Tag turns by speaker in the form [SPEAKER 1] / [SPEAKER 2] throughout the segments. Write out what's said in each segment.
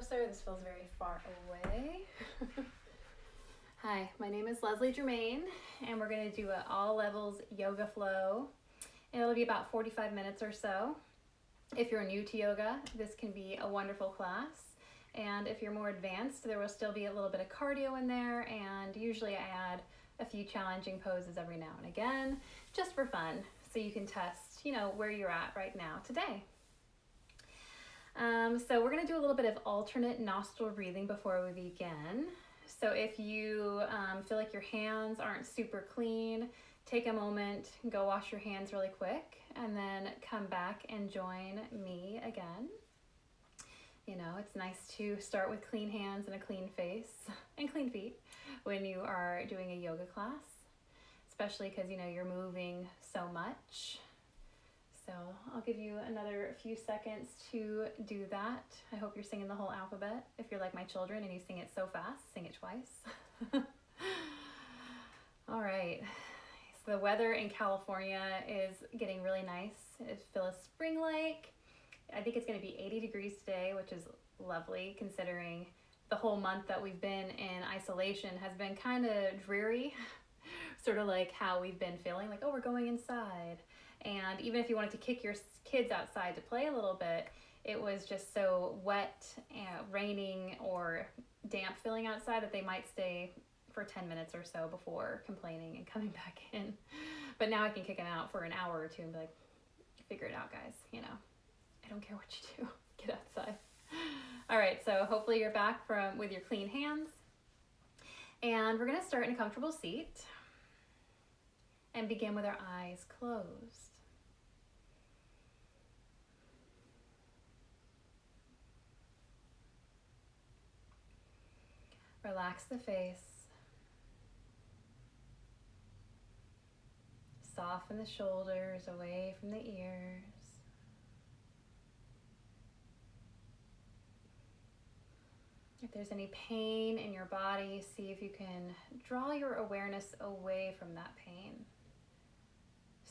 [SPEAKER 1] closer. This feels very far away. Hi, my name is Leslie Germain, and we're going to do an all levels yoga flow. It'll be about 45 minutes or so. If you're new to yoga, this can be a wonderful class. And if you're more advanced, there will still be a little bit of cardio in there, and usually I add a few challenging poses every now and again, just for fun, so you can test, where you're at right now today. So we're going to do a little bit of alternate nostril breathing before we begin. So if you feel like your hands aren't super clean, take a moment, go wash your hands really quick, and then come back and join me again. It's nice to start with clean hands and a clean face and clean feet when you are doing a yoga class, especially because, you're moving so much. So I'll give you another few seconds to do that. I hope you're singing the whole alphabet. If you're like my children and you sing it so fast, sing it twice. All right. So the weather in California is getting really nice. It feels spring-like. I think it's going to be 80 degrees today, which is lovely considering the whole month that we've been in isolation has been kind of dreary, sort of like how we've been feeling, like, oh, we're going inside. And even if you wanted to kick your kids outside to play a little bit, it was just so wet, raining, or damp feeling outside that they might stay for 10 minutes or so before complaining and coming back in. But now I can kick them out for an hour or two and be like, figure it out, guys. I don't care what you do. Get outside. All right, so hopefully you're back with your clean hands. And we're going to start in a comfortable seat and begin with our eyes closed. Relax the face. Soften the shoulders away from the ears. If there's any pain in your body, see if you can draw your awareness away from that pain.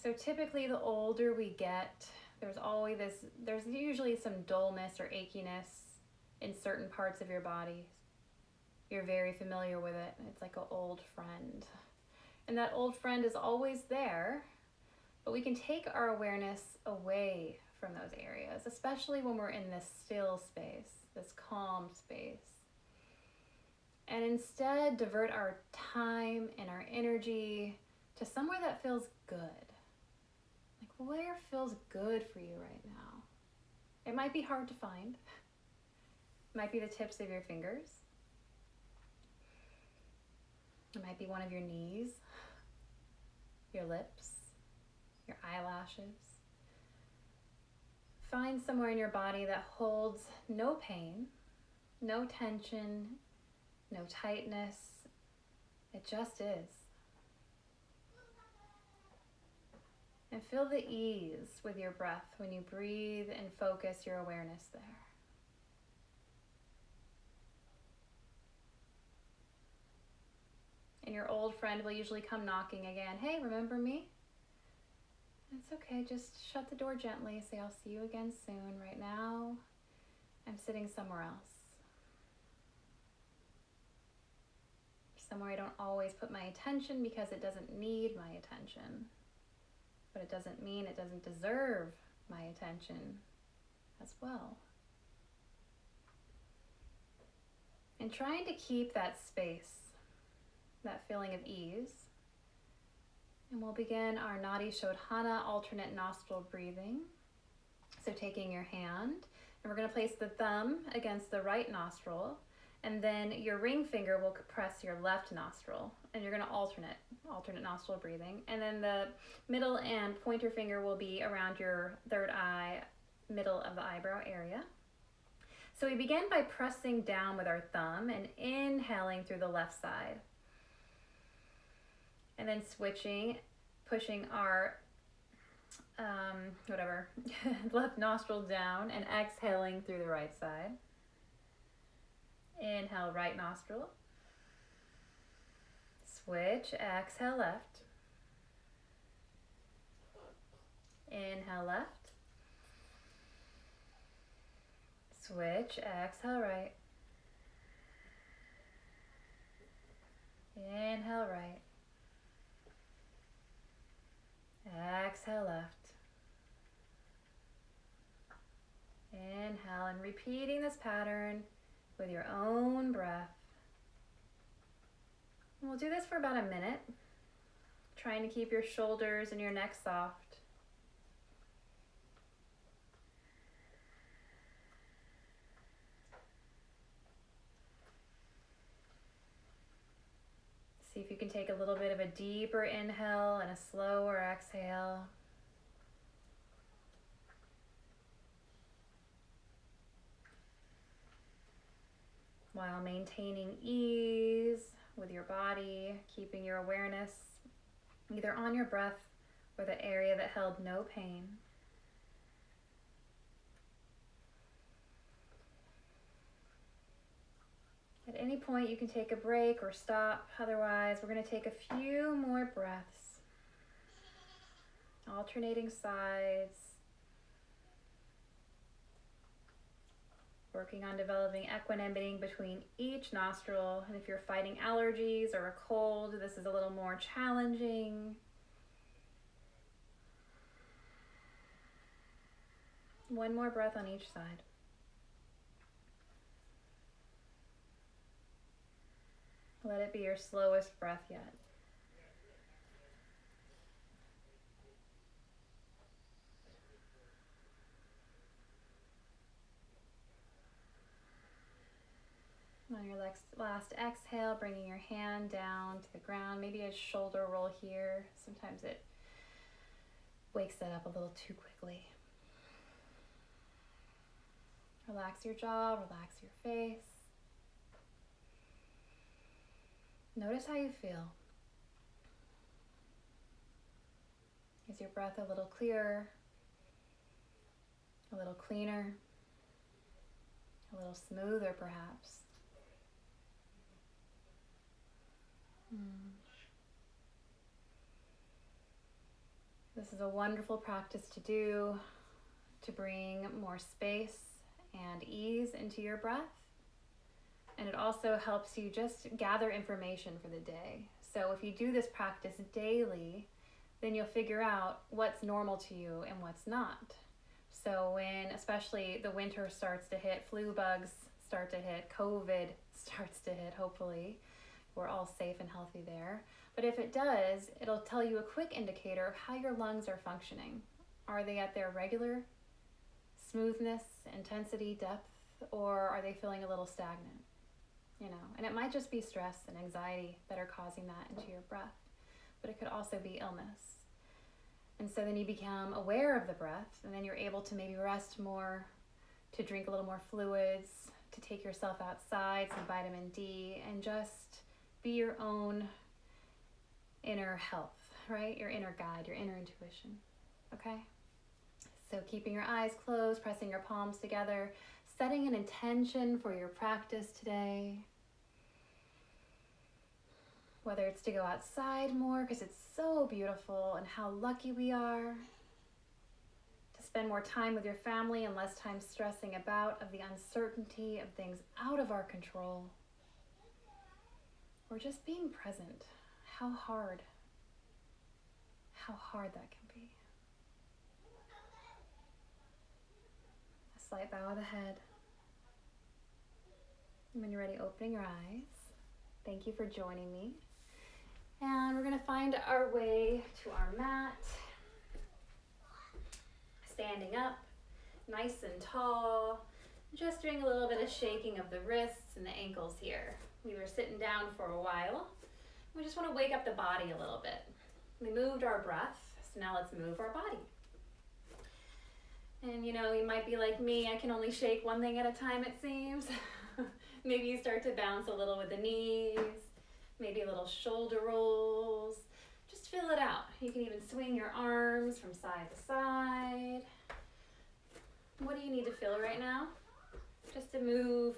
[SPEAKER 1] So typically the older we get, there's usually some dullness or achiness in certain parts of your body. You're very familiar with it. It's like an old friend. And that old friend is always there, but we can take our awareness away from those areas, especially when we're in this still space, this calm space. And instead divert our time and our energy to somewhere that feels good. Like, where feels good for you right now? It might be hard to find. It might be the tips of your fingers. It might be one of your knees, your lips, your eyelashes. Find somewhere in your body that holds no pain, no tension, no tightness. It just is. And feel the ease with your breath when you breathe and focus your awareness there. And your old friend will usually come knocking again. Hey, remember me? It's okay, just shut the door gently. Say, I'll see you again soon. Right now, I'm sitting somewhere else. Somewhere I don't always put my attention because it doesn't need my attention. But it doesn't mean it doesn't deserve my attention as well. And trying to keep that space, that feeling of ease. And we'll begin our nadi shodhana, alternate nostril breathing. So taking your hand, and we're going to place the thumb against the right nostril, and then your ring finger will press your left nostril, and you're going to alternate nostril breathing. And then the middle and pointer finger will be around your third eye, middle of the eyebrow area. So we begin by pressing down with our thumb and inhaling through the left side. And then switching, pushing our left nostril down and exhaling through the right side. Inhale, right nostril. Switch, exhale, left. Inhale, left. Switch, exhale right. Inhale right. Exhale left. Inhale, and repeating this pattern with your own breath. And we'll do this for about a minute, trying to keep your shoulders and your neck soft. See if you can take a little bit of a deeper inhale and a slower exhale. While maintaining ease with your body, keeping your awareness either on your breath or the area that held no pain. At any point you can take a break or stop. Otherwise, we're going to take a few more breaths, alternating sides, working on developing equanimity between each nostril. And if you're fighting allergies or a cold, this is a little more challenging. One more breath on each side. Let it be your slowest breath yet. On your last exhale, bringing your hand down to the ground, maybe a shoulder roll here. Sometimes it wakes that up a little too quickly. Relax your jaw, relax your face. Notice how you feel. Is your breath a little clearer, a little cleaner, a little smoother perhaps? This is a wonderful practice to do to bring more space and ease into your breath. And it also helps you just gather information for the day. So if you do this practice daily, then you'll figure out what's normal to you and what's not. So when especially the winter starts to hit, flu bugs start to hit, COVID starts to hit, hopefully, we're all safe and healthy there. But if it does, it'll tell you a quick indicator of how your lungs are functioning. Are they at their regular smoothness, intensity, depth, or are they feeling a little stagnant? And it might just be stress and anxiety that are causing that into your breath, but it could also be illness. And so then you become aware of the breath, and then you're able to maybe rest more, to drink a little more fluids, to take yourself outside, some vitamin D, and just be your own inner health, right? Your inner guide, your inner intuition, okay? So keeping your eyes closed, pressing your palms together, setting an intention for your practice today. Whether it's to go outside more because it's so beautiful and how lucky we are, to spend more time with your family and less time stressing about of the uncertainty of things out of our control, or just being present. How hard that can be. A slight bow of the head. And when you're ready, opening your eyes. Thank you for joining me. And we're going to find our way to our mat. Standing up, nice and tall. Just doing a little bit of shaking of the wrists and the ankles here. We were sitting down for a while. We just want to wake up the body a little bit. We moved our breath, so now let's move our body. And you might be like me, I can only shake one thing at a time, it seems. Maybe you start to bounce a little with the knees, maybe a little shoulder rolls. Just feel it out. You can even swing your arms from side to side. What do you need to feel right now? Just to move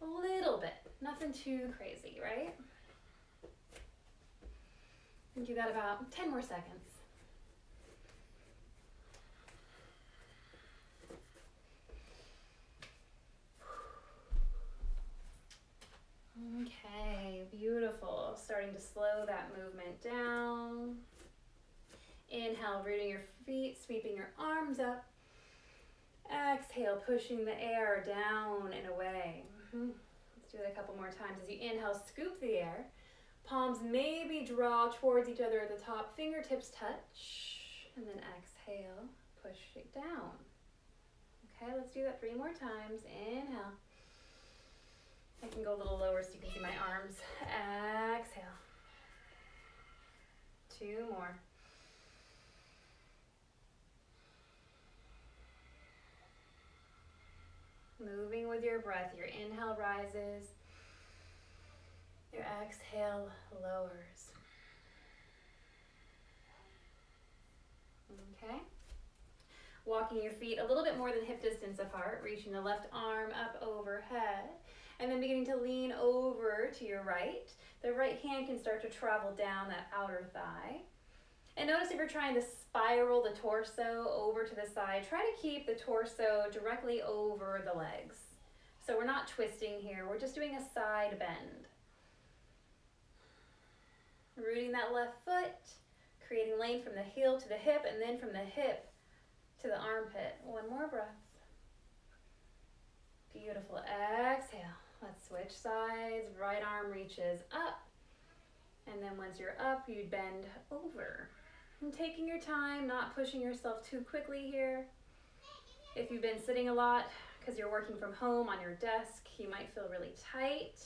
[SPEAKER 1] a little bit, nothing too crazy, right? And do that about 10 more seconds. starting to slow that movement down. Inhale, rooting your feet, sweeping your arms up. Exhale, pushing the air down and away. Let's do it a couple more times. As you inhale, scoop the air. Palms maybe draw towards each other at the top. Fingertips touch. And then exhale, push it down. Okay, let's do that 3 more times. Inhale. I can go a little lower so you can see my arms. Exhale. 2 more. Moving with your breath. Your inhale rises. Your exhale lowers. Okay. Walking your feet a little bit more than hip distance apart, reaching the left arm up overhead, and then beginning to lean over to your right. The right hand can start to travel down that outer thigh. And notice if you're trying to spiral the torso over to the side, try to keep the torso directly over the legs. So we're not twisting here, we're just doing a side bend. Rooting that left foot, creating length from the heel to the hip, and then from the hip to the armpit. 1 more breath. Beautiful. Exhale. Let's switch sides. Right arm reaches up. And then once you're up, you bend over. And taking your time, not pushing yourself too quickly here. If you've been sitting a lot because you're working from home on your desk, you might feel really tight.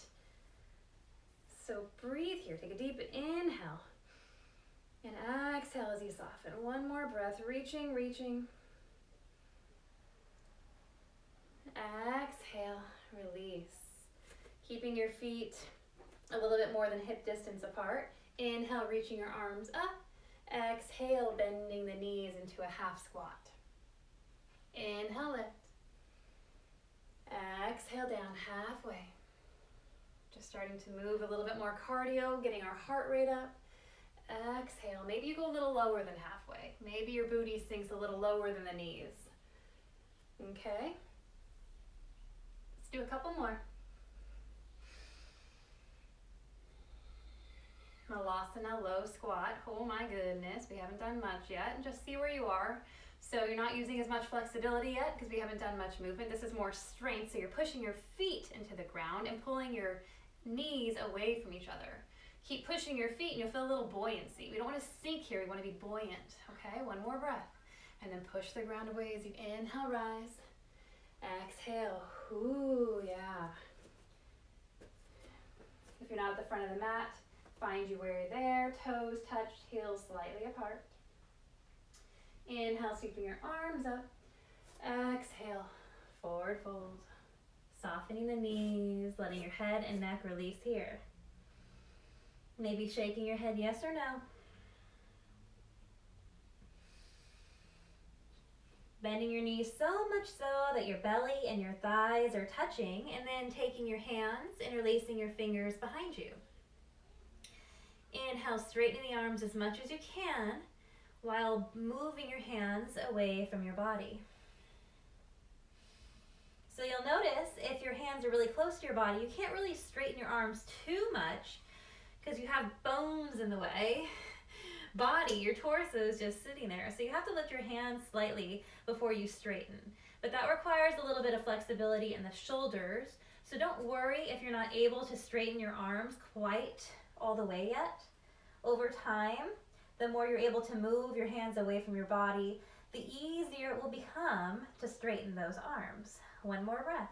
[SPEAKER 1] So breathe here. Take a deep inhale. And exhale as you soften. 1 more breath. Reaching, reaching. Exhale, release. Keeping your feet a little bit more than hip distance apart. Inhale, reaching your arms up. Exhale, bending the knees into a half squat. Inhale, lift. Exhale, down halfway. Just starting to move a little bit more cardio, getting our heart rate up. Exhale. Maybe you go a little lower than halfway. Maybe your booty sinks a little lower than the knees. Okay. Let's do a couple more. Malasana, low squat. Oh my goodness, we haven't done much yet. And just see where you are. So you're not using as much flexibility yet because we haven't done much movement. This is more strength. So you're pushing your feet into the ground and pulling your knees away from each other. Keep pushing your feet and you'll feel a little buoyancy. We don't want to sink here, we want to be buoyant. Okay, 1 more breath. And then push the ground away as you inhale, rise. Exhale, ooh, yeah. If you're not at the front of the mat, find you where you're there. Toes touched, heels slightly apart. Inhale, sweeping your arms up. Exhale, forward fold. Softening the knees, letting your head and neck release here. Maybe shaking your head yes or no. Bending your knees so much so that your belly and your thighs are touching, and then taking your hands, interlacing your fingers behind you. Inhale, straightening the arms as much as you can while moving your hands away from your body. So you'll notice if your hands are really close to your body, you can't really straighten your arms too much because you have bones in the way. Body, your torso is just sitting there. So you have to lift your hands slightly before you straighten. But that requires a little bit of flexibility in the shoulders. So don't worry if you're not able to straighten your arms quite all the way yet. Over time, the more you're able to move your hands away from your body, the easier it will become to straighten those arms. 1 more breath.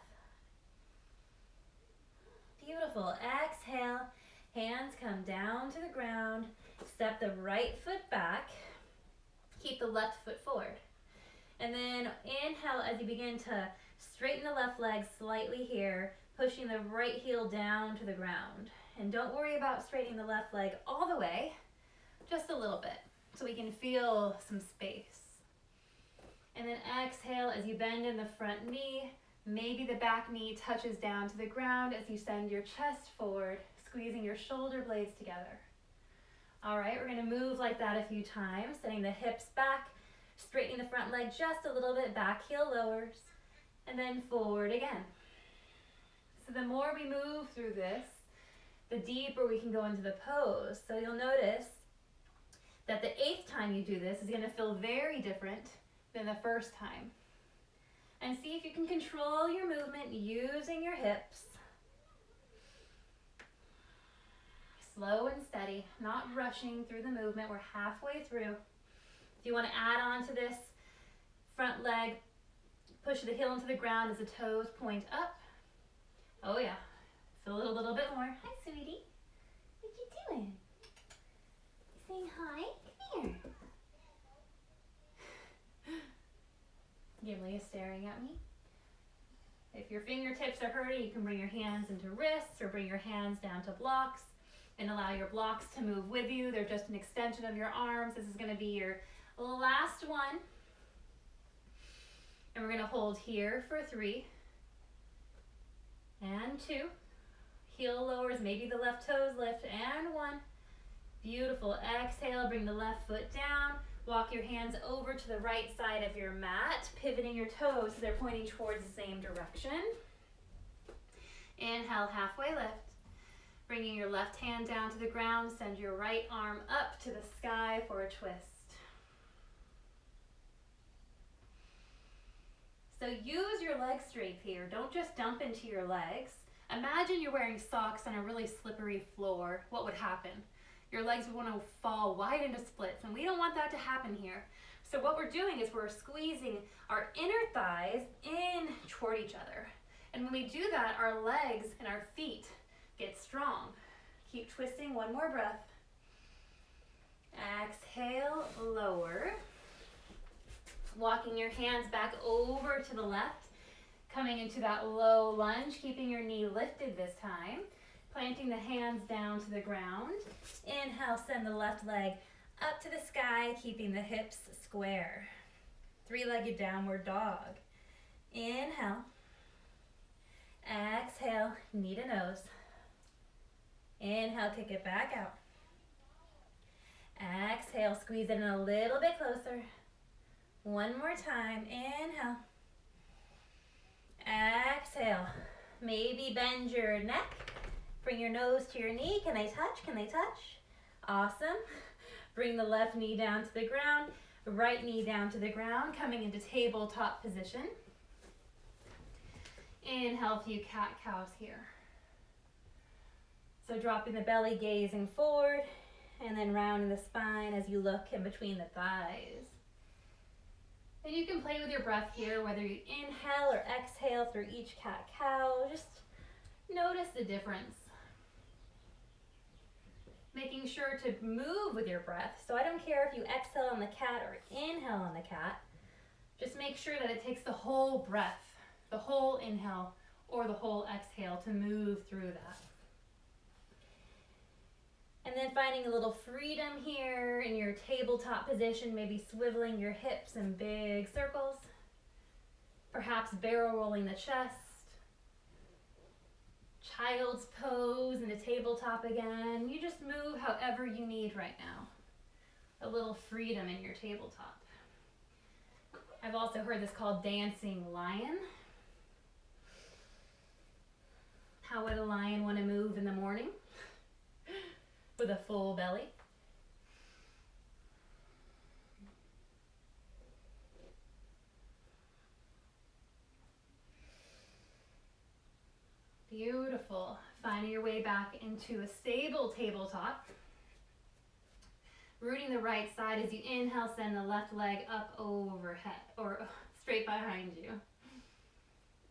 [SPEAKER 1] Beautiful. Exhale. Hands come down to the ground. Step the right foot back. Keep the left foot forward. And then inhale as you begin to straighten the left leg slightly here, pushing the right heel down to the ground. And don't worry about straightening the left leg all the way, just a little bit, so we can feel some space. And then exhale as you bend in the front knee. Maybe the back knee touches down to the ground as you send your chest forward, squeezing your shoulder blades together. All right, we're gonna move like that a few times, sending the hips back, straightening the front leg just a little bit, back heel lowers, and then forward again. So the more we move through this, the deeper we can go into the pose. So you'll notice that the 8th time you do this is going to feel very different than the first time. And see if you can control your movement using your hips. Slow and steady, not rushing through the movement. We're halfway through. If you want to add on to this front leg, push the heel into the ground as the toes point up. Oh yeah, feel it a little bit more. Hi, sweetie. What you doing? You saying hi? Come here. Gimli is staring at me. If your fingertips are hurting, you can bring your hands into wrists or bring your hands down to blocks and allow your blocks to move with you. They're just an extension of your arms. This is going to be your last one. And we're going to hold here for 3 and 2. Heel lowers, maybe the left toes lift, and 1. Beautiful. Exhale, bring the left foot down. Walk your hands over to the right side of your mat, pivoting your toes so they're pointing towards the same direction. Inhale, halfway lift. Bringing your left hand down to the ground, send your right arm up to the sky for a twist. So use your leg strength here. Don't just dump into your legs. Imagine you're wearing socks on a really slippery floor. What would happen? Your legs would want to fall wide into splits, and we don't want that to happen here. So what we're doing is we're squeezing our inner thighs in toward each other. And when we do that, our legs and our feet get strong. Keep twisting, one more breath. Exhale, lower. Walking your hands back over to the left, coming into that low lunge, keeping your knee lifted this time. Planting the hands down to the ground. Inhale, send the left leg up to the sky, keeping the hips square. 3-legged downward dog. Inhale. Exhale, knee to nose. Inhale, kick it back out. Exhale, squeeze it in a little bit closer. One more time. Inhale. Exhale. Maybe bend your neck. Bring your nose to your knee. Can I touch? Can I touch? Awesome. Bring the left knee down to the ground. Right knee down to the ground. Coming into tabletop position. Inhale, a few cat-cows here. So dropping the belly, gazing forward, and then rounding the spine as you look in between the thighs. And you can play with your breath here, whether you inhale or exhale through each cat-cow. Just notice the difference. Making sure to move with your breath. So I don't care if you exhale on the cat or inhale on the cat. Just make sure that it takes the whole breath, the whole inhale or the whole exhale to move through that. And then finding a little freedom here in your tabletop position, maybe swiveling your hips in big circles. Perhaps barrel rolling the chest. Child's pose in a tabletop again. You just move however you need right now. A little freedom in your tabletop. I've also heard this called dancing lion. How would a lion want to move in the morning? With a full belly. Beautiful. Finding your way back into a stable tabletop. Rooting the right side as you inhale, send the left leg up overhead or straight behind you.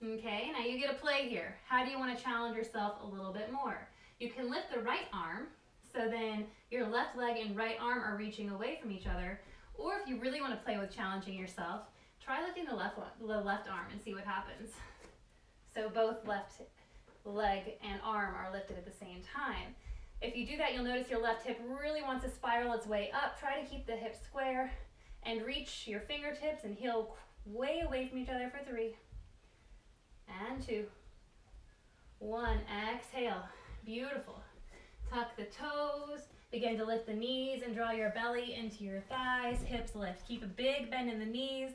[SPEAKER 1] Okay, now you get a play here. How do you want to challenge yourself a little bit more? You can lift the right arm, so then your left leg and right arm are reaching away from each other. Or if you really want to play with challenging yourself, try lifting the left arm and see what happens. So both left leg and arm are lifted at the same time. If you do that, you'll notice your left hip really wants to spiral its way up. Try to keep the hip square and reach your fingertips and heel way away from each other for 3 and 2. 1, exhale. Beautiful. Tuck the toes, begin to lift the knees and draw your belly into your thighs, hips lift. Keep a big bend in the knees,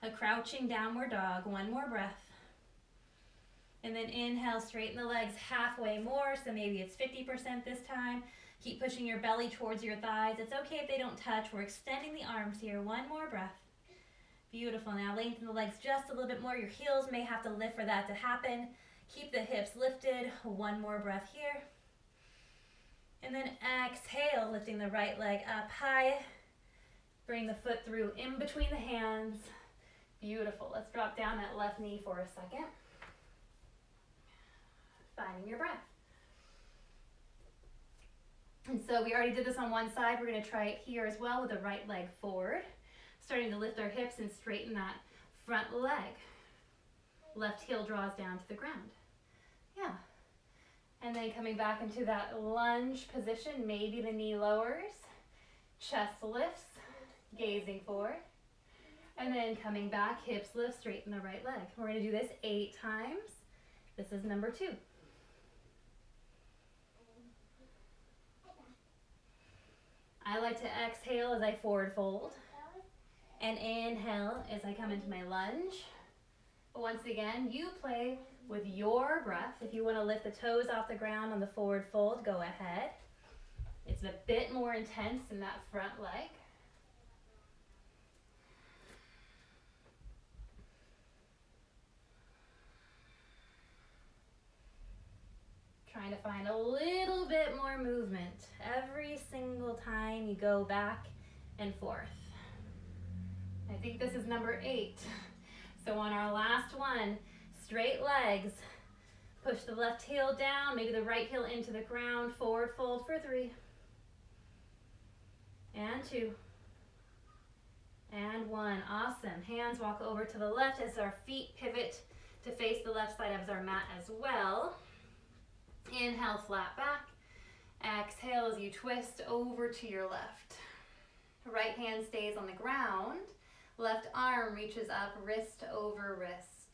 [SPEAKER 1] a crouching downward dog. One more breath.
[SPEAKER 2] And then inhale, straighten the legs halfway more, so maybe it's 50% this time. Keep pushing your belly towards your thighs. It's okay if they don't touch. We're extending the arms here. One more breath. Beautiful. Now lengthen the legs just a little bit more. Your heels may have to lift for that to happen. Keep the hips lifted. One more breath here. And then exhale, lifting the right leg up high. Bring the foot through in between the hands. Beautiful. Let's drop down that left knee for a second. Finding your breath. And so we already did this on one side. We're going to try it here as well with the right leg forward. Starting to lift our hips and straighten that front leg. Left heel draws down to the ground. Yeah. And then coming back into that lunge position, maybe the knee lowers, chest lifts, gazing forward. And then coming back, hips lift, straighten the right leg. We're going to do this 8 times. This is number 2. I like to exhale as I forward fold and inhale as I come into my lunge. Once again, you play with your breath. If you want to lift the toes off the ground on the forward fold, go ahead. It's a bit more intense in that front leg. Trying to find a little bit more movement every single time you go back and forth. I think this is number 8. So on our last one, straight legs. Push the left heel down, maybe the right heel into the ground. Forward fold for 3. And 2. And 1. Awesome. Hands walk over to the left as our feet pivot to face the left side of our mat as well. Inhale, flat back. Exhale as you twist over to your left. Right hand stays on the ground. Left arm reaches up, wrist over wrist.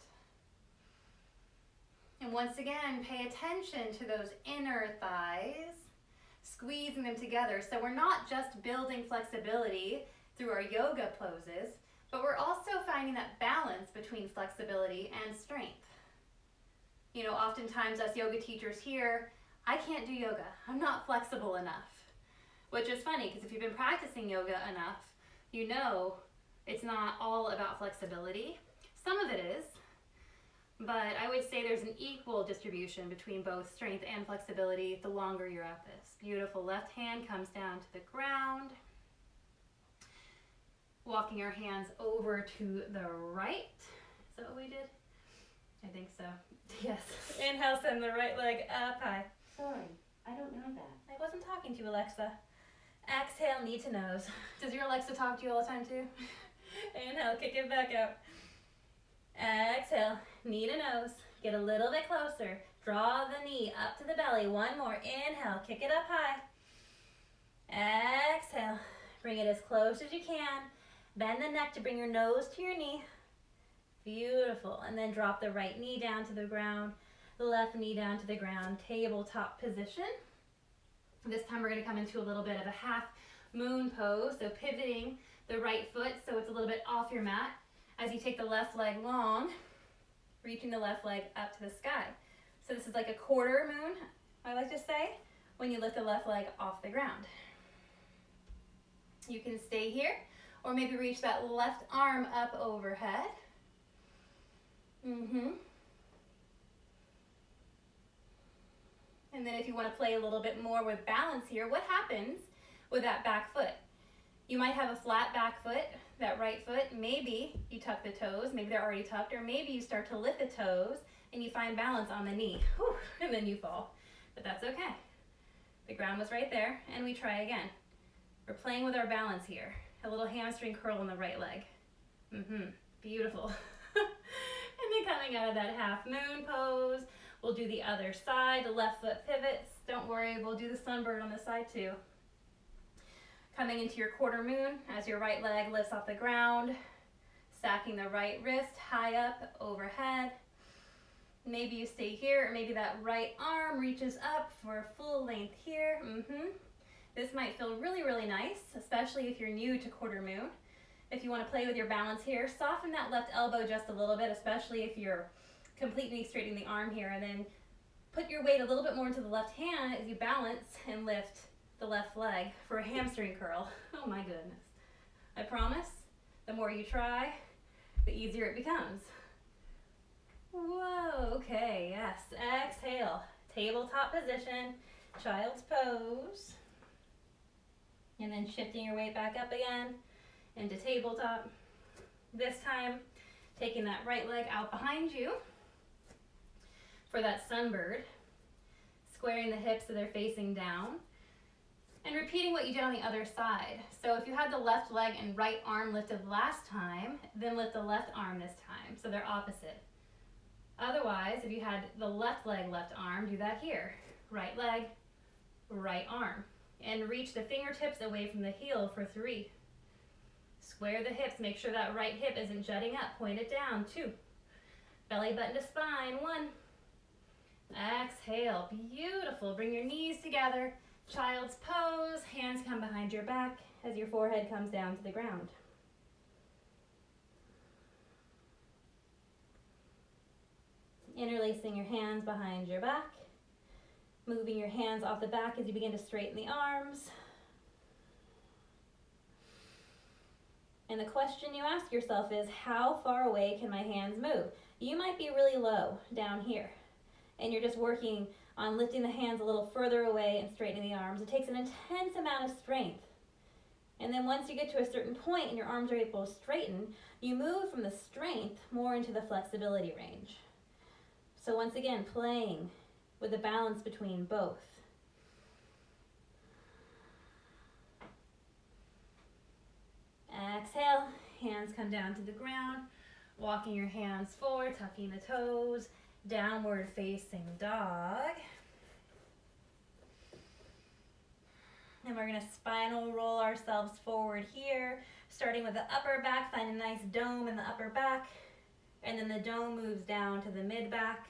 [SPEAKER 2] And once again, pay attention to those inner thighs, squeezing them together. So we're not just building flexibility through our yoga poses, but we're also finding that balance between flexibility and strength. You know, oftentimes us yoga teachers here, I can't do yoga. I'm not flexible enough. Which is funny, because if you've been practicing yoga enough, you know it's not all about flexibility. Some of it is, but I would say there's an equal distribution between both strength and flexibility the longer you're at this. Beautiful. Left hand comes down to the ground. Walking our hands over to the right. Is that what we did? I think so. Yes. Inhale, send the right leg up high.
[SPEAKER 3] Sorry, I don't know that.
[SPEAKER 2] I wasn't talking to you, Alexa. Exhale, knee to nose.
[SPEAKER 1] Does your Alexa talk to you all the time too?
[SPEAKER 2] Inhale, kick it back out. Exhale, knee to nose. Get a little bit closer. Draw the knee up to the belly. One more. Inhale, kick it up high. Exhale, bring it as close as you can. Bend the neck to bring your nose to your knee. Beautiful. And then drop the right knee down to the ground, the left knee down to the ground, tabletop position. This time we're going to come into a little bit of a half moon pose, so pivoting the right foot so it's a little bit off your mat as you take the left leg long, reaching the left leg up to the sky. So this is like a quarter moon, I like to say, when you lift the left leg off the ground. You can stay here or maybe reach that left arm up overhead. And then if you want to play a little bit more with balance here, what happens with that back foot? You might have a flat back foot, that right foot. Maybe you tuck the toes, maybe they're already tucked, or maybe you start to lift the toes and you find balance on the knee. Whew, and then you fall. But that's okay. The ground was right there, and we try again. We're playing with our balance here. A little hamstring curl on the right leg. Beautiful. And then coming out of that half moon pose, we'll do the other side. The left foot pivots. Don't worry, we'll do the sunbird on this side too. Coming into your quarter moon as your right leg lifts off the ground. Stacking the right wrist high up overhead. Maybe you stay here, or maybe that right arm reaches up for full length here. This might feel really, really nice, especially if you're new to quarter moon. If you want to play with your balance here, soften that left elbow just a little bit, especially if you're completely straightening the arm here, and then put your weight a little bit more into the left hand as you balance and lift the left leg for a hamstring curl. Oh my goodness. I promise, the more you try, the easier it becomes. Whoa, okay, yes. Exhale, tabletop position, child's pose. And then shifting your weight back up again into tabletop. This time, taking that right leg out behind you for that sunbird. Squaring the hips so they're facing down. And repeating what you did on the other side. So if you had the left leg and right arm lifted last time, then lift the left arm this time, so they're opposite. Otherwise, if you had the left leg, left arm, do that here. Right leg, right arm. And reach the fingertips away from the heel for 3. Square the hips, make sure that right hip isn't jutting up, point it down, 2. Belly button to spine, 1. Exhale, beautiful, bring your knees together. Child's pose, hands come behind your back as your forehead comes down to the ground. Interlacing your hands behind your back, moving your hands off the back as you begin to straighten the arms. And the question you ask yourself is, how far away can my hands move? You might be really low down here, and you're just working on lifting the hands a little further away and straightening the arms. It takes an intense amount of strength. And then once you get to a certain point and your arms are able to straighten, you move from the strength more into the flexibility range. So once again, playing with a balance between both. Exhale, hands come down to the ground, walking your hands forward, tucking the toes, downward facing dog. And we're gonna spinal roll ourselves forward here, starting with the upper back, find a nice dome in the upper back, and then the dome moves down to the mid back,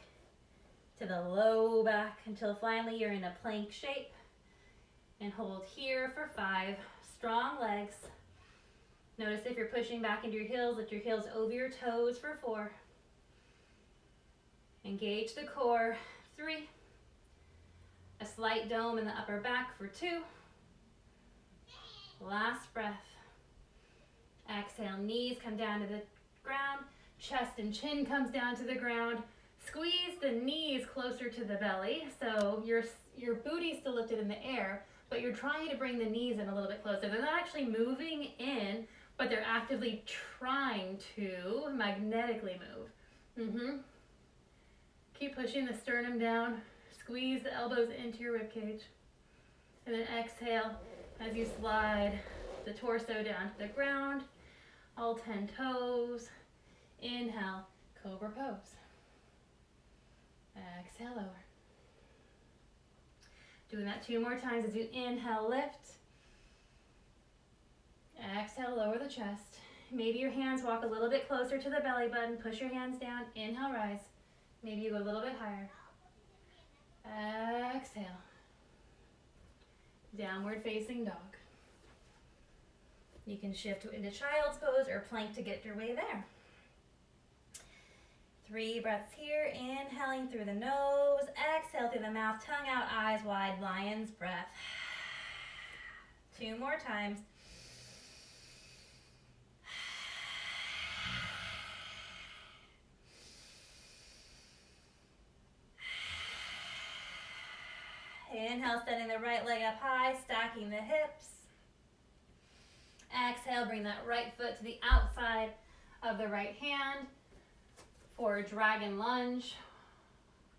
[SPEAKER 2] to the low back, until finally you're in a plank shape. And hold here for 5, strong legs. Notice if you're pushing back into your heels, lift your heels over your toes for 4. Engage the core, 3. A slight dome in the upper back for 2. Last breath. Exhale, knees come down to the ground, chest and chin comes down to the ground. Squeeze the knees closer to the belly, so your booty's still lifted in the air, but you're trying to bring the knees in a little bit closer. They're not actually moving in, but they're actively trying to magnetically move. Keep pushing the sternum down. Squeeze the elbows into your ribcage. And then exhale as you slide the torso down to the ground. All 10 toes. Inhale, cobra pose. Exhale, lower. Doing that 2 more times as you inhale, lift. Exhale, lower the chest. Maybe your hands walk a little bit closer to the belly button. Push your hands down. Inhale, rise. Maybe you go a little bit higher. Exhale. Downward facing dog. You can shift into child's pose or plank to get your way there. 3 breaths here, inhaling through the nose, exhale through the mouth, tongue out, eyes wide, lion's breath. 2 more times. Inhale, setting the right leg up high, stacking the hips. Exhale, bring that right foot to the outside of the right hand for dragon lunge.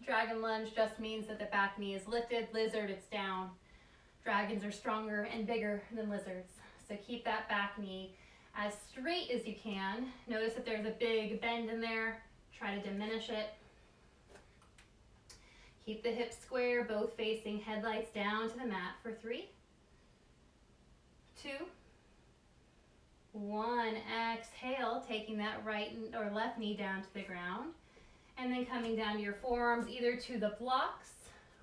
[SPEAKER 2] Dragon lunge just means that the back knee is lifted. Lizard, it's down. Dragons are stronger and bigger than lizards. So keep that back knee as straight as you can. Notice if there's a big bend in there, try to diminish it. Keep the hips square, both facing headlights down to the mat for 3, 2, 1. Exhale, taking that right or left knee down to the ground. And then coming down to your forearms, either to the blocks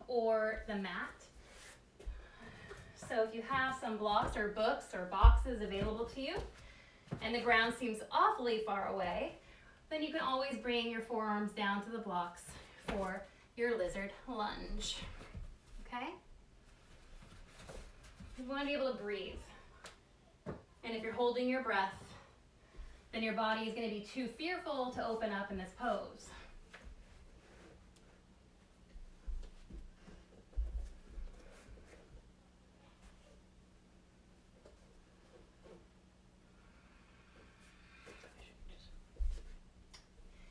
[SPEAKER 2] or the mat. So if you have some blocks or books or boxes available to you, and the ground seems awfully far away, Then you can always bring your forearms down to the blocks for your lizard lunge. Okay? You want to be able to breathe. And if you're holding your breath, then your body is going to be too fearful to open up in this pose.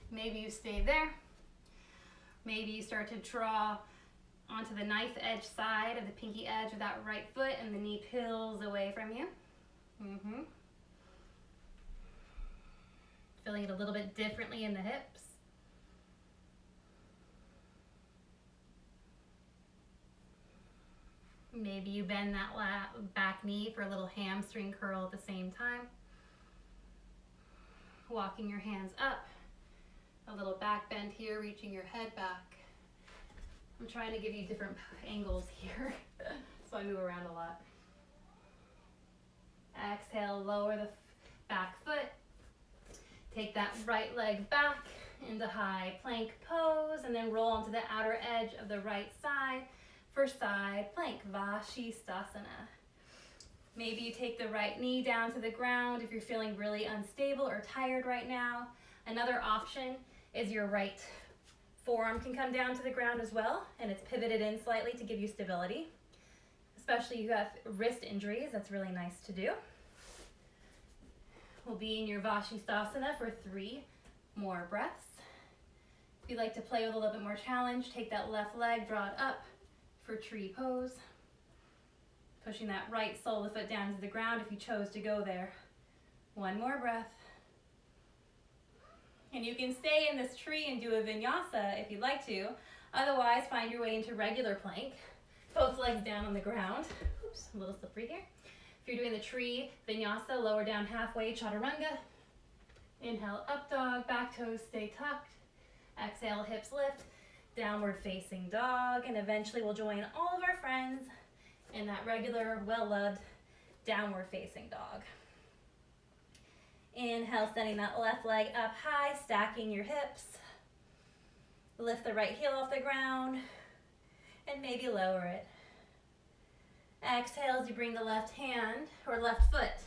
[SPEAKER 2] Maybe you stay there. Maybe you start to draw onto the knife edge side of the pinky edge of that right foot and the knee peels away from you. Feeling it a little bit differently in the hips. Maybe you bend that back knee for a little hamstring curl at the same time. Walking your hands up. A little back bend here, reaching your head back. I'm trying to give you different angles here, so I move around a lot. Exhale, lower the back foot. Take that right leg back into high plank pose, and then roll onto the outer edge of the right side for side plank, Vashisthasana. Maybe you take the right knee down to the ground if you're feeling really unstable or tired right now. Another option is your right forearm can come down to the ground as well, and it's pivoted in slightly to give you stability. Especially if you have wrist injuries, that's really nice to do. We'll be in your Vashisthasana for 3 more breaths. If you'd like to play with a little bit more challenge, take that left leg, draw it up for tree pose. Pushing that right sole of the foot down to the ground if you chose to go there. 1 more breath. And you can stay in this tree and do a vinyasa if you'd like to. Otherwise, find your way into regular plank. Both legs down on the ground. Oops, a little slippery here. If you're doing the tree vinyasa, lower down halfway, chaturanga. Inhale, up dog, back toes stay tucked. Exhale, hips lift, downward facing dog. And eventually we'll join all of our friends in that regular, well-loved downward facing dog. Inhale, sending that left leg up high, stacking your hips. Lift the right heel off the ground and maybe lower it. Exhale as you bring the left hand or left foot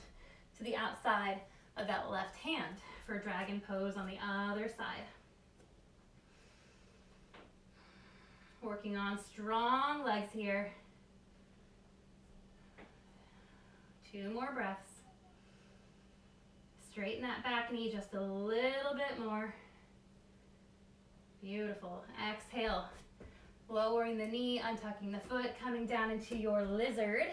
[SPEAKER 2] to the outside of that left hand for dragon pose on the other side. Working on strong legs here. 2 more breaths. Straighten that back knee just a little bit more. Beautiful. Exhale. Lowering the knee, untucking the foot, coming down into your lizard.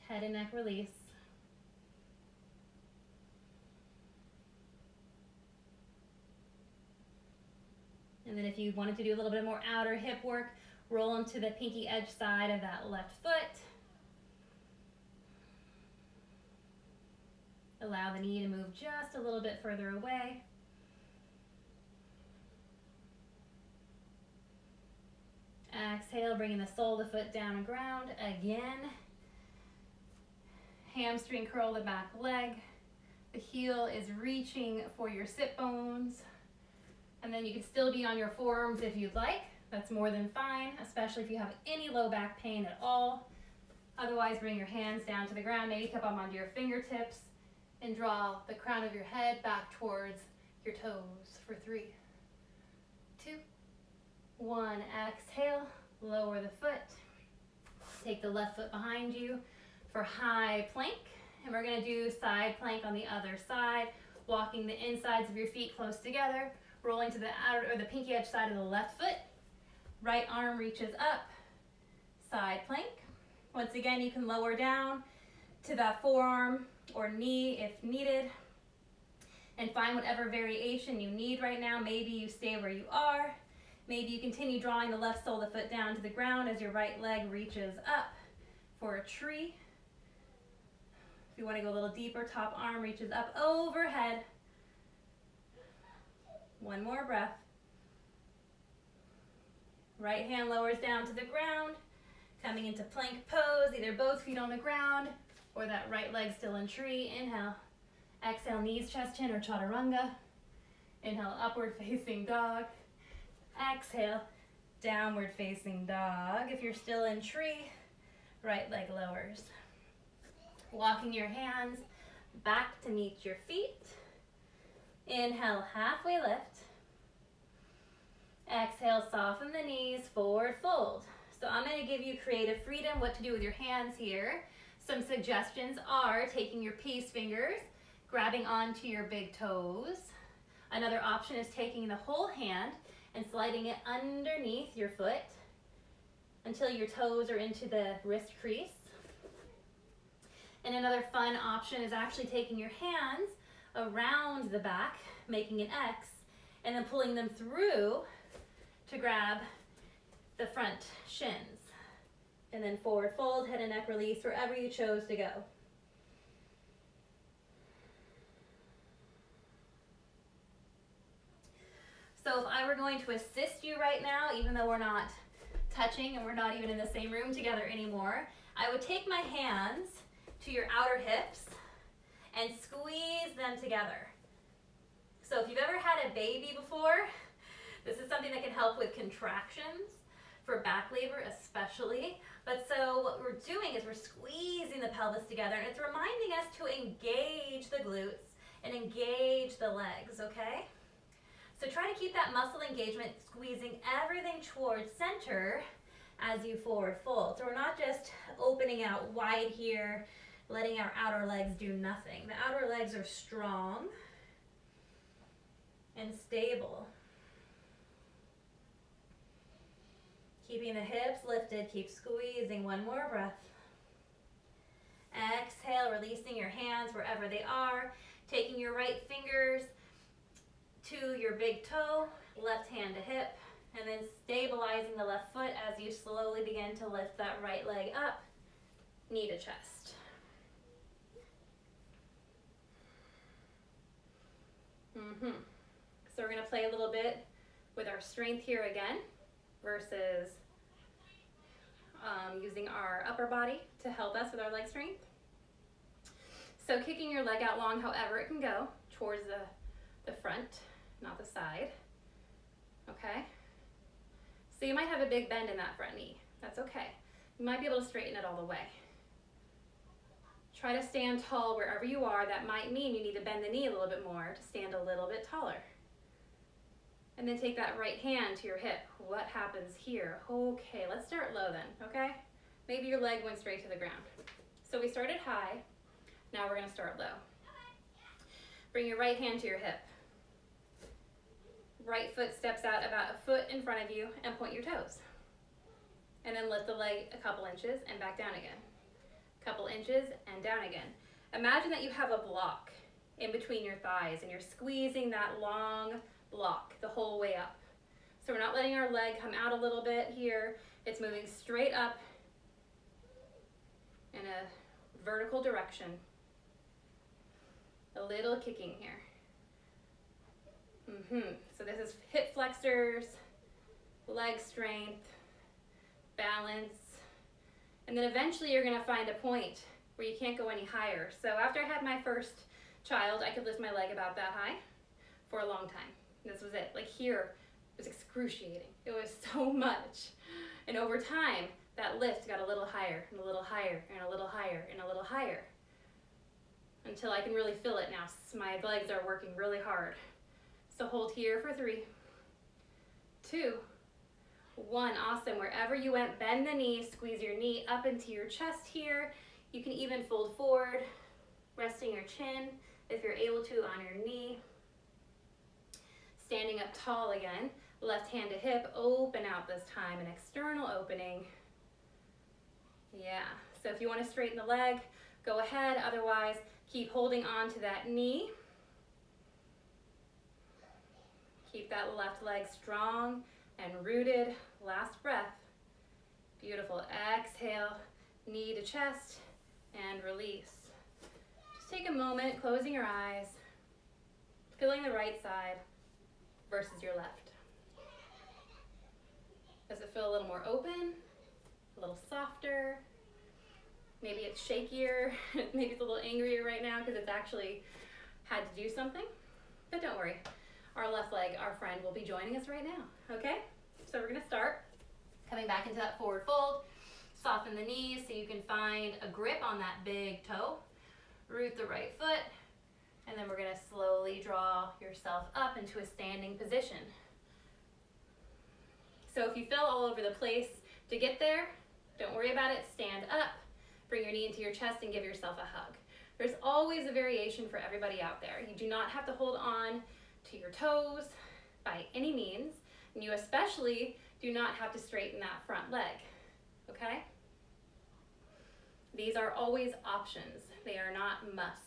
[SPEAKER 2] Head and neck release. And then if you wanted to do a little bit more outer hip work, roll into the pinky edge side of that left foot. Allow the knee to move just a little bit further away. Exhale, bringing the sole of the foot down and ground again. Hamstring curl the back leg. The heel is reaching for your sit bones. And then you can still be on your forearms if you'd like. That's more than fine, especially if you have any low back pain at all. Otherwise, bring your hands down to the ground, maybe come up onto your fingertips and draw the crown of your head back towards your toes for 3, 2, 1. Exhale, lower the foot. Take the left foot behind you for high plank. And we're gonna do side plank on the other side, walking the insides of your feet close together, rolling to the outer or the pinky edge side of the left foot. Right arm reaches up, side plank. Once again, you can lower down to that forearm or knee if needed, and find whatever variation you need right now. Maybe you stay where you are. Maybe you continue drawing the left sole of the foot down to the ground as your right leg reaches up for a tree. If you want to go a little deeper, top arm reaches up overhead. 1 more breath. Right hand lowers down to the ground. Coming into plank pose, either both feet on the ground or that right leg still in tree. Inhale. Exhale, knees, chest, chin, or chaturanga. Inhale, upward facing dog. Exhale, downward facing dog. If you're still in tree, right leg lowers. Walking your hands back to meet your feet. Inhale, halfway lift. Exhale, soften the knees, forward fold. So I'm going to give you creative freedom what to do with your hands here. Some suggestions are taking your peace fingers, grabbing onto your big toes. Another option is taking the whole hand and sliding it underneath your foot until your toes are into the wrist crease. And another fun option is actually taking your hands around the back, making an X, and then pulling them through to grab the front shins. And then forward fold, head and neck release, wherever you chose to go. So if I were going to assist you right now, even though we're not touching and we're not even in the same room together anymore, I would take my hands to your outer hips and squeeze them together. So if you've ever had a baby before, this is something that can help with contractions, for back labor especially. But so what we're doing is we're squeezing the pelvis together, and it's reminding us to engage the glutes and engage the legs, okay? So try to keep that muscle engagement, squeezing everything towards center as you forward fold. So we're not just opening out wide here, letting our outer legs do nothing. The outer legs are strong and stable. Keeping the hips lifted, keep squeezing. One more breath. Exhale, releasing your hands wherever they are. Taking your right fingers to your big toe, left hand to hip, and then stabilizing the left foot as you slowly begin to lift that right leg up, knee to chest. So we're going to play a little bit with our strength here again versus using our upper body to help us with our leg strength. So kicking your leg out long, however it can go, towards the front, not the side. Okay? So you might have a big bend in that front knee. That's okay. You might be able to straighten it all the way. Try to stand tall wherever you are. That might mean you need to bend the knee a little bit more to stand a little bit taller. And then take that right hand to your hip. What happens here? Okay, let's start low then, okay? Maybe your leg went straight to the ground. So we started high. Now we're going to start low. Bring your right hand to your hip. Right foot steps out about a foot in front of you and point your toes. And then lift the leg a couple inches and back down again. Couple inches and down again. Imagine that you have a block in between your thighs and you're squeezing that long block the whole way up. So we're not letting our leg come out a little bit here. It's moving straight up in a vertical direction. A little kicking here. So this is hip flexors, leg strength, balance, and then eventually you're going to find a point where you can't go any higher. So after I had my first child, I could lift my leg about that high for a long time. This was it. Like here, it was excruciating. It was so much. And over time, that lift got a little higher and a little higher and a little higher and a little higher until I can really feel it now. My legs are working really hard. So hold here for 3, 2, 1. Awesome. Wherever you went, bend the knee, squeeze your knee up into your chest here. You can even fold forward, resting your chin if you're able to on your knee. Standing up tall again, left hand to hip, open out this time, an external opening. Yeah, so if you want to straighten the leg, go ahead. Otherwise, keep holding on to that knee. Keep that left leg strong and rooted. Last breath. Beautiful. Exhale, knee to chest, and release. Just take a moment, closing your eyes, feeling the right side versus your left. Does it feel a little more open
[SPEAKER 1] a little softer. Maybe it's shakier. Maybe it's a little angrier right now because it's actually had to do something. But don't worry. Our left leg, our friend, will be joining us right now. Okay? So we're going to start coming back into that forward fold. Soften the knees so you can find a grip on that big toe. Root the right foot. And then we're going to slowly draw yourself up into a standing position. So if you feel all over the place to get there, don't worry about it. Stand up. Bring your knee into your chest and give yourself a hug. There's always a variation for everybody out there. You do not have to hold on to your toes by any means. And you especially do not have to straighten that front leg. Okay? These are always options. They are not musts.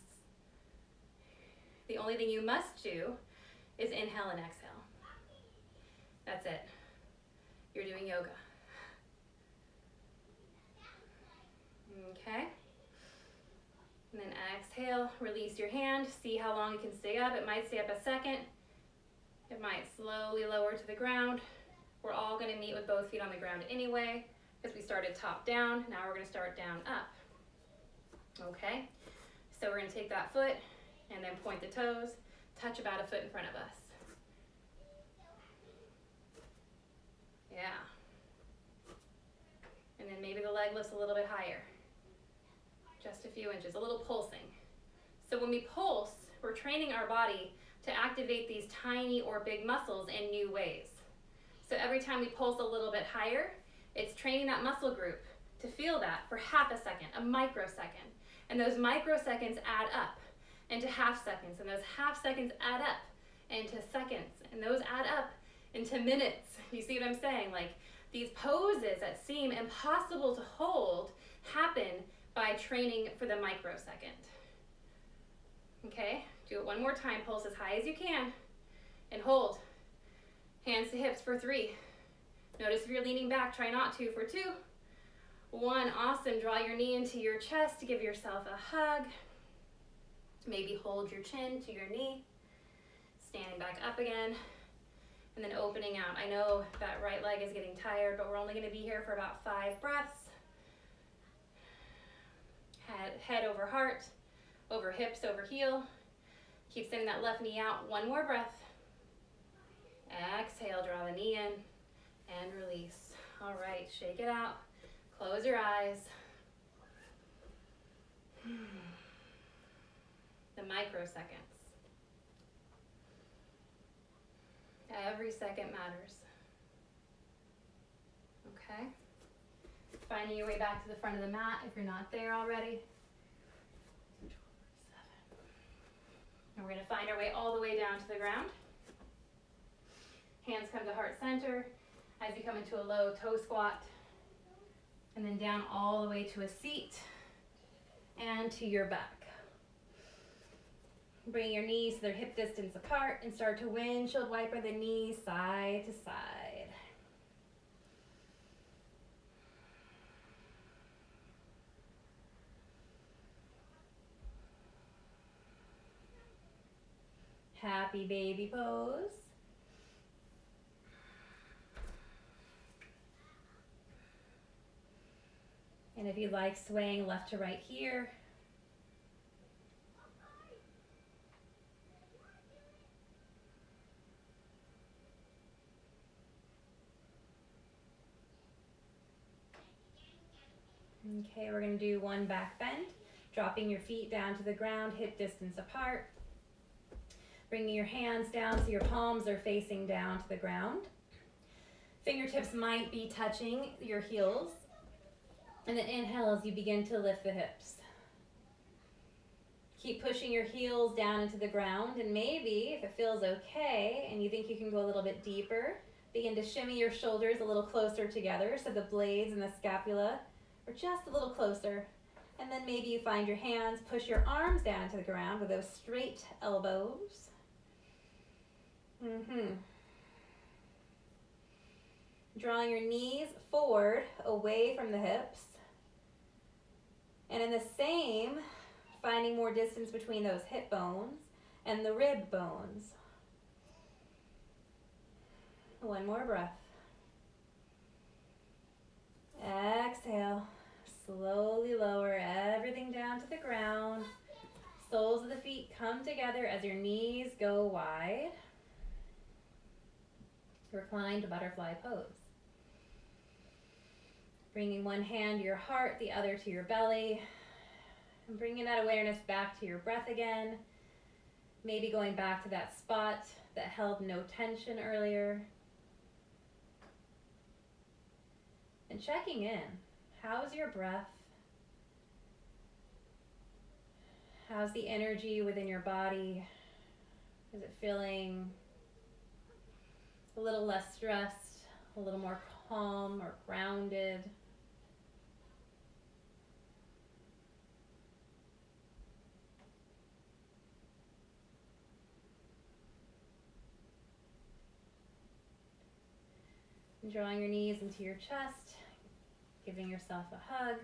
[SPEAKER 1] The only thing you must do is inhale and exhale. That's it. You're doing yoga. Okay. And then exhale, release your hand. See how long it can stay up. It might stay up a second. It might slowly lower to the ground. We're all going to meet with both feet on the ground anyway, because we started top down. Now we're going to start down up. Okay. So we're going to take that foot and then point the toes, touch about a foot in front of us. Yeah. And then maybe the leg lifts a little bit higher. Just a few inches, a little pulsing. So when we pulse, we're training our body to activate these tiny or big muscles in new ways. So every time we pulse a little bit higher, it's training that muscle group to feel that for half a second, a microsecond. And those microseconds add up into half seconds, and those half seconds add up into seconds, and those add up into minutes. You see what I'm saying? Like, these poses that seem impossible to hold happen by training for the microsecond. Okay, do it one more time. Pulse as high as you can and hold. Hands to hips for 3. Notice if you're leaning back, try not to, for 2. 1, awesome. Draw your knee into your chest to give yourself a hug. Maybe hold your chin to your knee. Standing back up again. And then opening out. I know that right leg is getting tired, but we're only going to be here for about 5 breaths. Head over heart, over hips, over heel. Keep sending that left knee out. 1 more breath. Exhale, draw the knee in and release. All right, shake it out. Close your eyes. The microseconds. Every second matters. Okay. Finding your way back to the front of the mat if you're not there already. And we're going to find our way all the way down to the ground. Hands come to heart center as you come into a low toe squat. And then down all the way to a seat and to your back. Bring your knees to their hip distance apart and start to windshield wiper the knees side to side. Happy baby pose. And if you like, swaying left to right here. Okay, we're going to do 1 back bend, dropping your feet down to the ground, hip distance apart. Bringing your hands down so your palms are facing down to the ground. Fingertips might be touching your heels. And then inhale as you begin to lift the hips. Keep pushing your heels down into the ground, and maybe, if it feels okay, and you think you can go a little bit deeper, begin to shimmy your shoulders a little closer together so the blades and the scapula are just a little closer. And then maybe you find your hands, push your arms down to the ground with those straight elbows. Drawing your knees forward, away from the hips. And in the same, finding more distance between those hip bones and the rib bones. 1 more breath.
[SPEAKER 2] Exhale. Slowly lower everything down to the ground. Soles of the feet come together as your knees go wide. Reclined butterfly pose. Bringing one hand to your heart, the other to your belly. And bringing that awareness back to your breath again. Maybe going back to that spot that held no tension earlier. And checking in. How's your breath? How's the energy within your body? Is it feeling a little less stressed, a little more calm or grounded? And drawing your knees into your chest, giving yourself a hug.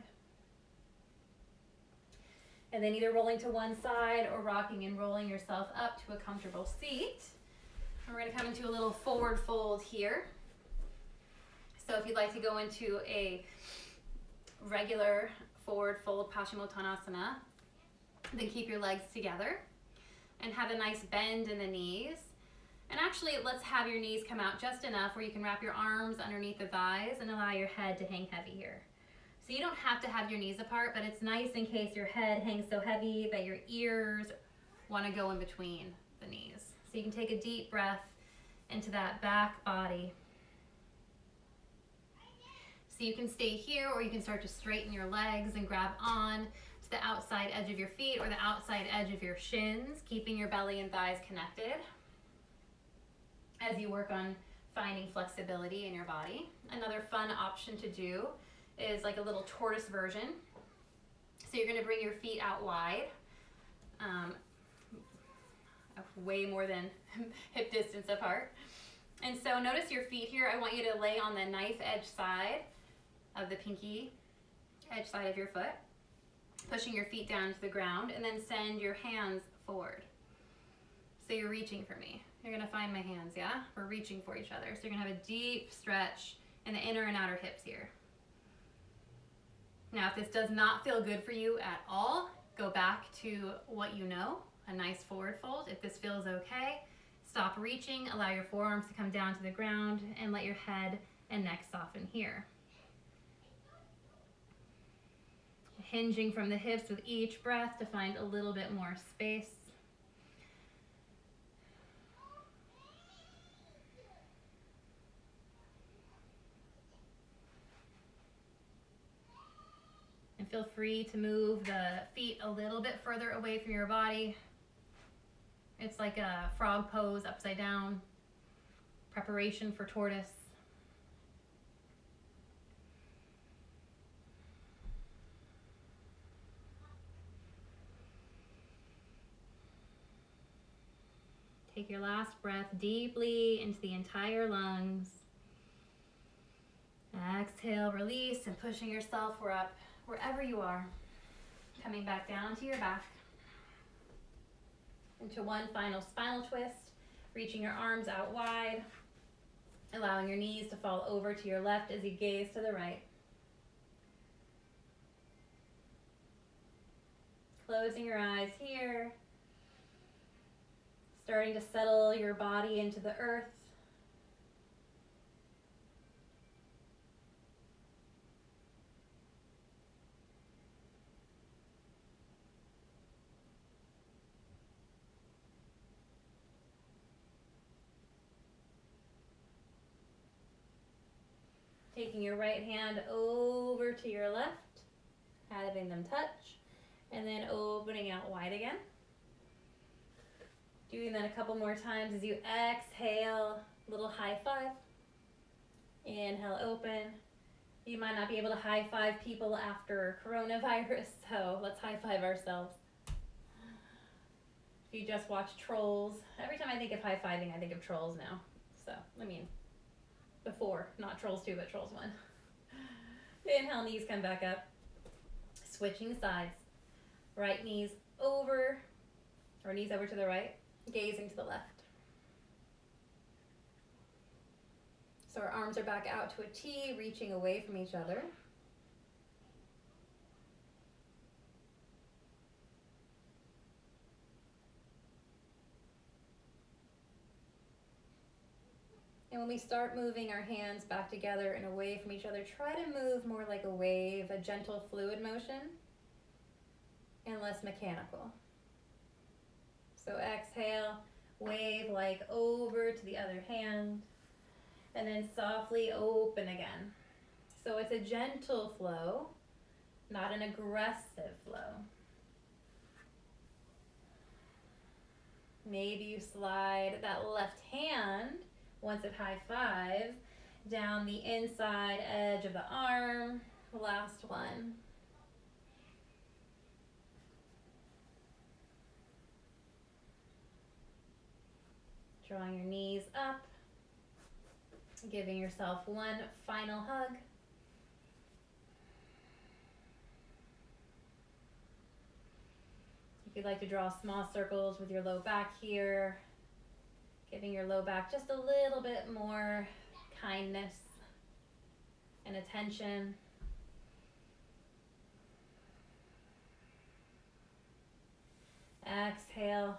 [SPEAKER 2] And then either rolling to one side or rocking and rolling yourself up to a comfortable seat. And we're going to come into a little forward fold here. So if you'd like to go into a regular forward fold Paschimottanasana, then keep your legs together and have a nice bend in the knees. And actually, let's have your knees come out just enough where you can wrap your arms underneath the thighs and allow your head to hang heavy here. So you don't have to have your knees apart, but it's nice in case your head hangs so heavy that your ears want to go in between the knees. So you can take a deep breath into that back body. So you can stay here, or you can start to straighten your legs and grab on to the outside edge of your feet or the outside edge of your shins, keeping your belly and thighs connected as you work on finding flexibility in your body. Another fun option to do is like a little tortoise version. So you're going to bring your feet out wide, way more than hip distance apart. And so notice your feet here. I want you to lay on the knife edge side of the pinky edge side of your foot, pushing your feet down to the ground, and then send your hands forward. So you're reaching for me. You're going to find my hands, yeah? We're reaching for each other. So you're going to have a deep stretch in the inner and outer hips here. Now, if this does not feel good for you at all, go back to what you know, a nice forward fold. If this feels okay, stop reaching, allow your forearms to come down to the ground, and let your head and neck soften here. Hinging from the hips with each breath to find a little bit more space. And feel free to move the feet a little bit further away from your body. It's like a frog pose, upside down. Preparation for tortoise. Take your last breath deeply into the entire lungs. Exhale, release, and pushing yourself up wherever you are. Coming back down to your back. Into one final spinal twist, reaching your arms out wide, allowing your knees to fall over to your left as you gaze to the right. Closing your eyes here. Starting to settle your body into the earth. Taking your right hand over to your left, having them touch, and then opening out wide again. Doing that a couple more times as you exhale, little high five. Inhale, open. You might not be able to high five people after coronavirus, so let's high five ourselves. If you just watch Trolls, every time I think of high fiving, I think of Trolls now. So, I mean, before, not Trolls 2, but Trolls 1. Inhale, knees come back up. Switching sides. Right knees over, or knees over to the right. Gazing to the left. So our arms are back out to a T, reaching away from each other. And when we start moving our hands back together and away from each other, try to move more like a wave, a gentle fluid motion, and less mechanical. So exhale, wave like over to the other hand, and then softly open again. So it's a gentle flow, not an aggressive flow. Maybe you slide that left hand, once it high fives, down the inside edge of the arm. Last one. Drawing your knees up, giving yourself one final hug. If you'd like to draw small circles with your low back here, giving your low back just a little bit more kindness and attention. Exhale,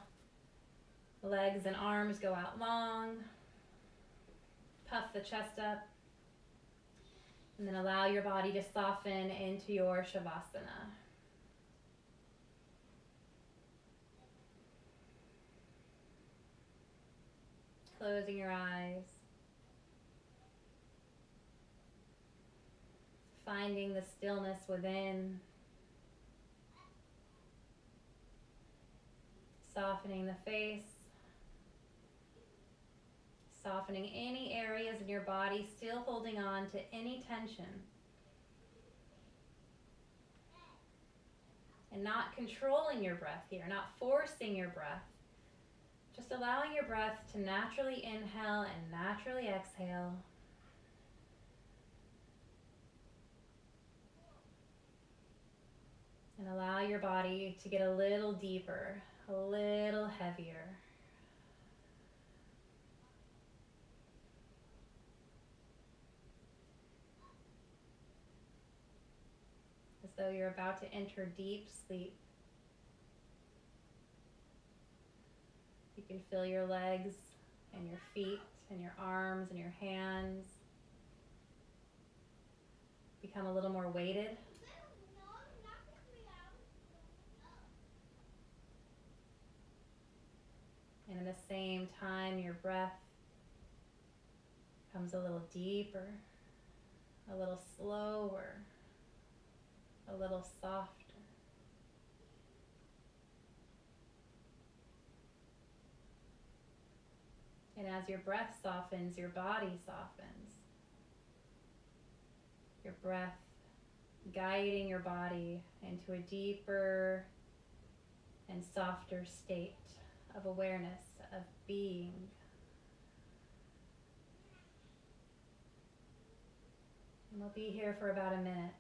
[SPEAKER 2] legs and arms go out long. Puff the chest up. And then allow your body to soften into your shavasana. Closing your eyes. Finding the stillness within. Softening the face. Softening any areas in your body still holding on to any tension. And not controlling your breath here, not forcing your breath. Just allowing your breath to naturally inhale and naturally exhale. And allow your body to get a little deeper, a little heavier. As though you're about to enter deep sleep. You can feel your legs and your feet and your arms and your hands become a little more weighted. And at the same time, your breath comes a little deeper, a little slower, a little softer. And as your breath softens, your body softens. Your breath guiding your body into a deeper and softer state of awareness, of being. And we'll be here for about a minute.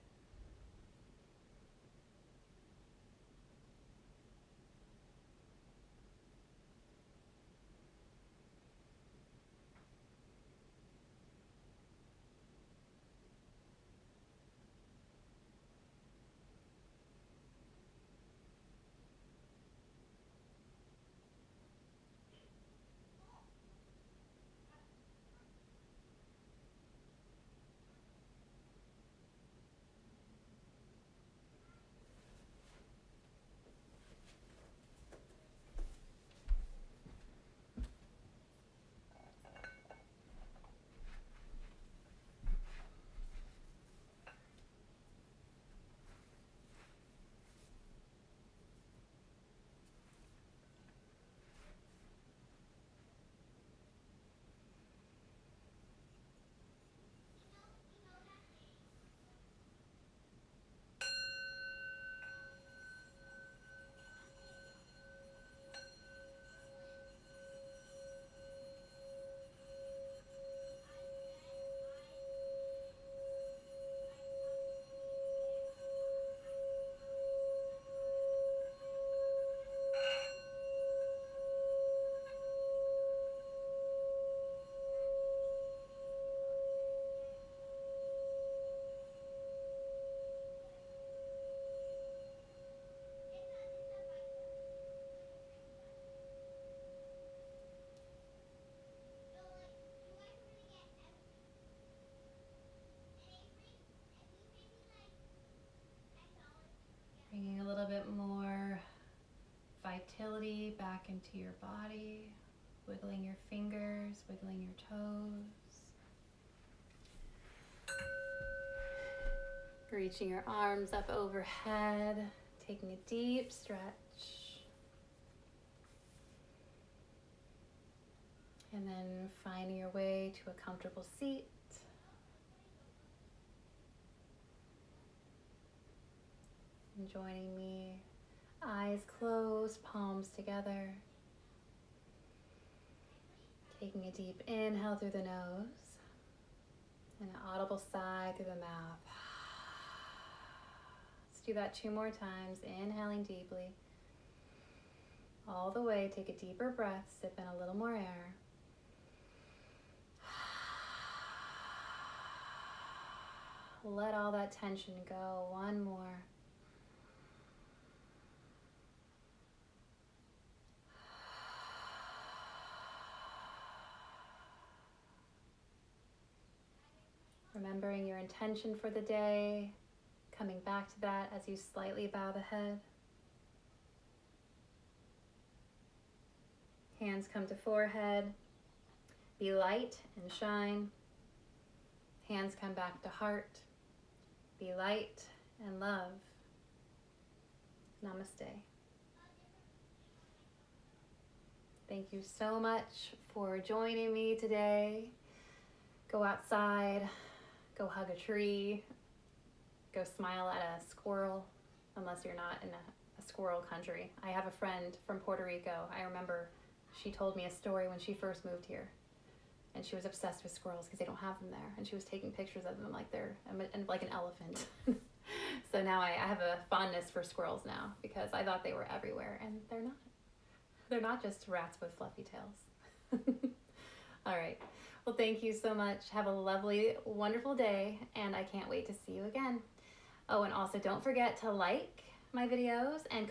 [SPEAKER 1] vitality back into your body, wiggling your fingers, wiggling your toes. Reaching your arms up overhead, taking a deep stretch. And then finding your way to a comfortable seat. And joining me, eyes closed, palms together. Taking a deep inhale through the nose and an audible sigh through the mouth. Let's do that 2 more times, inhaling deeply. All the way, take a deeper breath, sip in a little more air. Let all that tension go. 1 more. Remembering your intention for the day, coming back to that as you slightly bow the head. Hands come to forehead. Be light and shine. Hands come back to heart. Be light and love. Namaste. Thank you so much for joining me today. Go outside, go hug a tree, go smile at a squirrel, unless you're not in a squirrel country. I have a friend from Puerto Rico. I remember she told me a story when she first moved here. And she was obsessed with squirrels because they don't have them there. And she was taking pictures of them like they're like an elephant. So now I have a fondness for squirrels now because I thought they were everywhere and they're not. They're not just rats with fluffy tails. All right. Well, thank you so much. Have a lovely, wonderful day, and I can't wait to see you again. Oh, and also don't forget to like my videos and